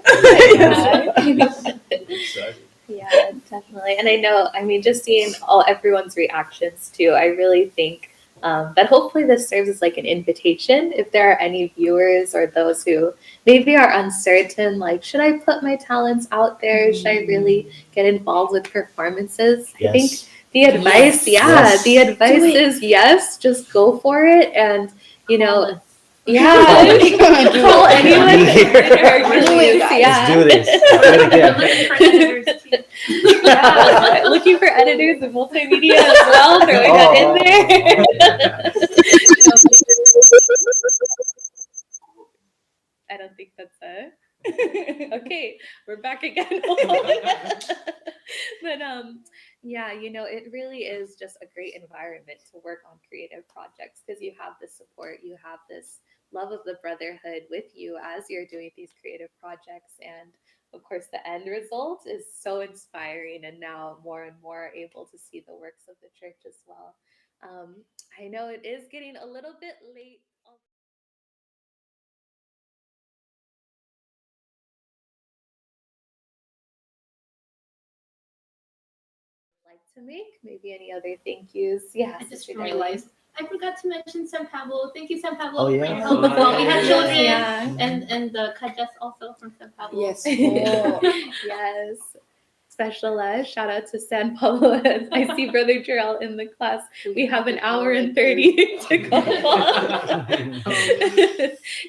Yeah, definitely. And I know, I mean, just seeing everyone's reactions too, I really think that hopefully this serves as like an invitation if there are any viewers or those who maybe are uncertain, like, should I put my talents out there? Should I really get involved with performances? Yes. I think The advice, Yes. the advice Do it. is yes, just go for it, and you know, Do yeah, it. call anyone. Let's do this. I'll do it again. Yeah, looking for editors and multimedia as well. Throwing that in there. I don't think that's a. Okay, we're back again. But yeah, it really is just a great environment to work on creative projects because you have the support, you have this love of the brotherhood with you as you're doing these creative projects, and of course the end result is so inspiring, and now more and more able to see the works of the church as well. I know it is getting a little bit late. Like to make maybe any other thank yous. Yeah, I just Sister realized I forgot to mention San Pablo. Thank you, San Pablo, Oh, for yeah. your help as well. We had children Yeah. and the Kajas also from San Pablo. Yes. Yes. Special shout out to San Pablo. I see Brother Jarrell in the class. We have an hour and 30 to go.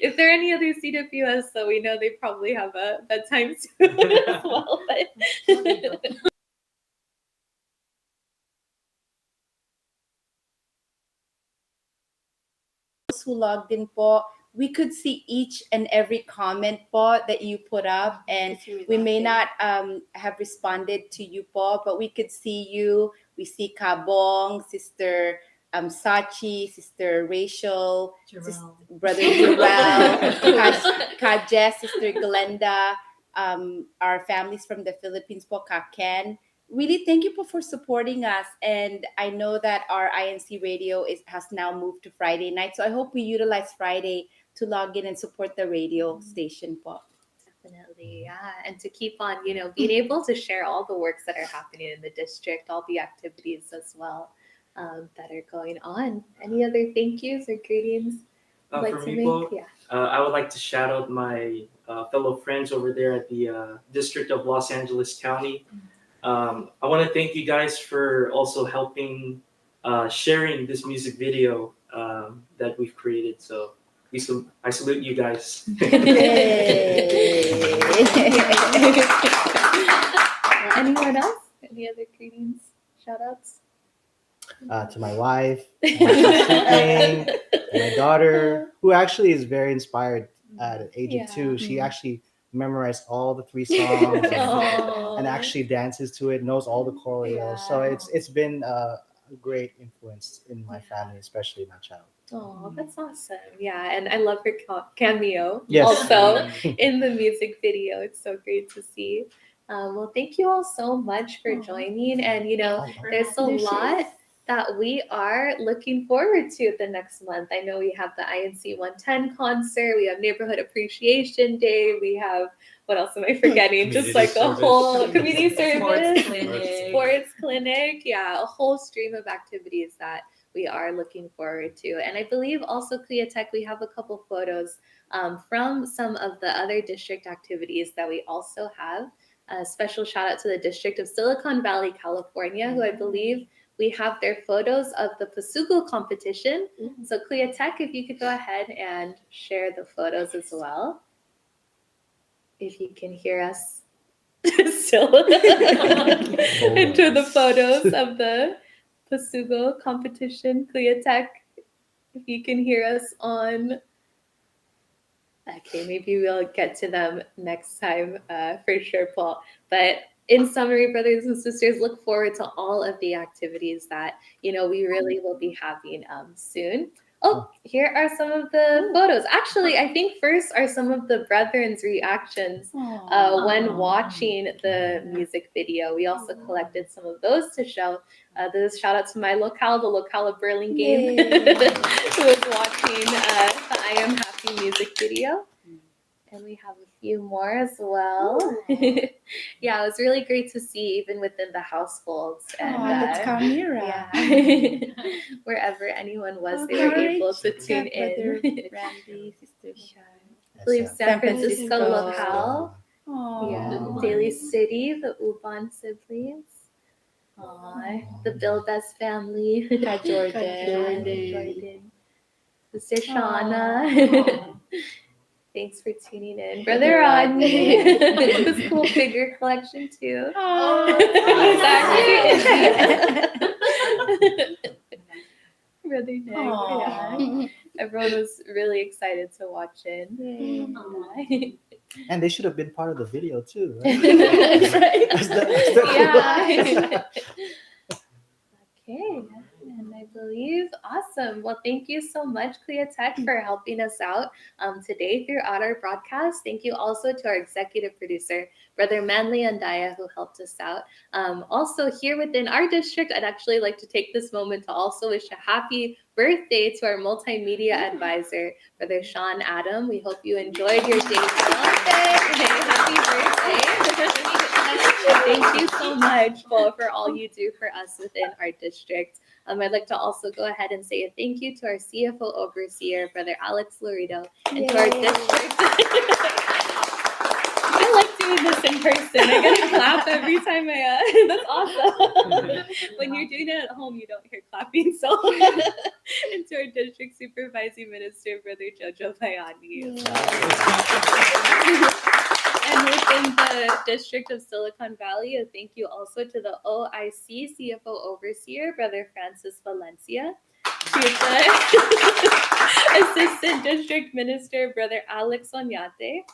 If there are any other CWS, though, we know they probably have a bedtime soon as well. But Those who logged in po, we could see each and every comment po that you put up, and we may not have responded to you po, but we could see you. We see Kabong, Sister Sachi, Sister Rachel, Brother Jarrell, Kajes, Sister Glenda, our families from the Philippines po, Kaken. Really, thank you po for supporting us. And I know that our INC radio has now moved to Friday night. So I hope we utilize Friday to log in and support the radio station po. Definitely, yeah. And to keep on, being able to share all the works that are happening in the district, all the activities as well that are going on. Any other thank yous or greetings you'd like For to me, make? po, Yeah. I would like to shout out my fellow friends over there at the District of Los Angeles County. I want to thank you guys for also helping sharing this music video that we've created. So I salute you guys. Anyone else? Any other greetings, shout outs? To my wife, my sibling, my daughter, who actually is very inspired at the age of 2. She actually memorized all the 3 songs and actually dances to it, knows all the choreos. So it's been a great influence in my family, especially my child. Oh, that's awesome. Yeah, and I love her cameo Yes. also in the music video. It's so great to see. Well, thank you all so much for joining. And, there's a lot that we are looking forward to the next month. I know we have the INC 110 concert, we have Neighborhood Appreciation Day, we have, what else am I forgetting? Just like a whole community service, sports clinic. Yeah, a whole stream of activities that we are looking forward to. And I believe also Clea Tech, we have a couple photos from some of the other district activities that we also have. A special shout out to the District of Silicon Valley, California, who I believe we have their photos of the Pasugo competition. So Clea Tech, if you could go ahead and share the photos as well. If you can hear us still. Enter the photos of the Pasugo competition. Clea Tech, if you can hear us on. Okay, maybe we'll get to them next time for sure, Paul. But in summary, brothers and sisters, look forward to all of the activities that we really will be having soon. Oh, here are some of the photos. Actually, I think first are some of the brethren's reactions when watching the music video. We also collected some of those to show. This shout out to my locale, the locale of Burlingame, who was watching the I Am Happy music video. And we have a few more as well. Yeah, it was really great to see even within the households. And that's Camira. Yeah, wherever anyone was, they were able to tune in. Randy, Sister I believe San Francisco locale. Aww. Yeah, Daly City, the Uban siblings. The Bill Best family. Jordan. Sister Shauna. Thanks for tuning in. Brother Rodney. This cool figure collection too. Brother Nick. Yeah. Everyone was really excited to watch it. And they should have been part of the video too, right? Yeah. Okay, and I believe awesome. Well, thank you so much, Clea Tech, for helping us out today throughout our broadcast. Thank you also to our executive producer, Brother Manley Andaya, who helped us out. Also, here within our district, I'd actually like to take this moment to also wish a happy birthday to our multimedia advisor, Brother Sean Adam. We hope you enjoyed your day. Happy birthday. Thank you so much for all you do for us within our district. I'd like to also go ahead and say a thank you to our CFO overseer, Brother Alex Laredo, and to our district. I like doing this in person. I get to clap every time that's awesome. When you're doing it at home, you don't hear clapping. So, and to our district supervising minister, Brother Jojo Payani. And within the District of Silicon Valley, a thank you also to the OIC CFO Overseer, Brother Francis Valencia, to the Assistant District Minister, Brother Alex Onyate,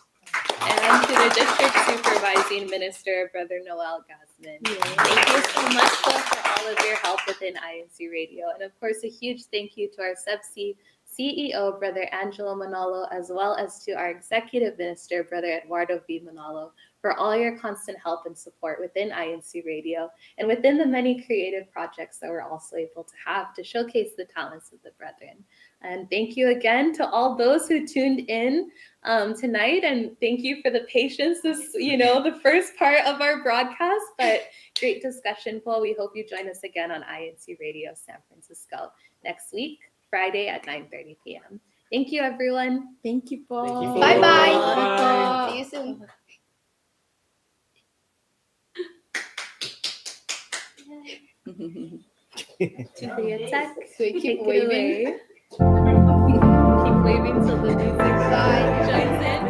and to the District Supervising Minister, Brother Noel Gasman. Thank you so much for all of your help within INC Radio. And of course, a huge thank you to our SEPC CEO, Brother Angelo Manalo, as well as to our Executive Minister, Brother Eduardo V. Manalo, for all your constant help and support within INC Radio and within the many creative projects that we're also able to have to showcase the talents of the brethren. And thank you again to all those who tuned in tonight, and thank you for the patience. This, the first part of our broadcast, but great discussion, Paul. We hope you join us again on INC Radio San Francisco next week, Friday at 9:30 p.m. Thank you, everyone. Thank you, Paul. Bye-bye. See you soon. Clea Tech, So we keep take it waving. away. Keep waving till the music joins in.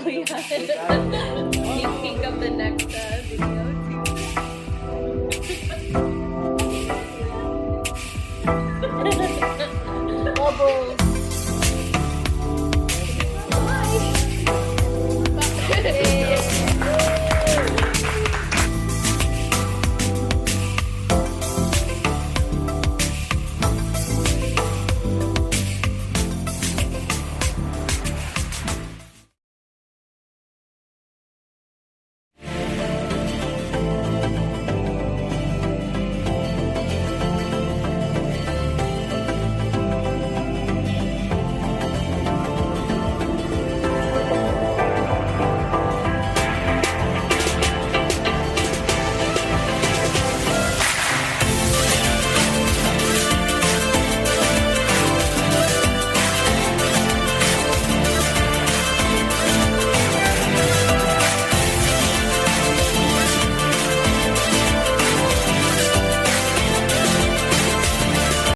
Oh yeah. Sneak peek of the next video too. Bubbles.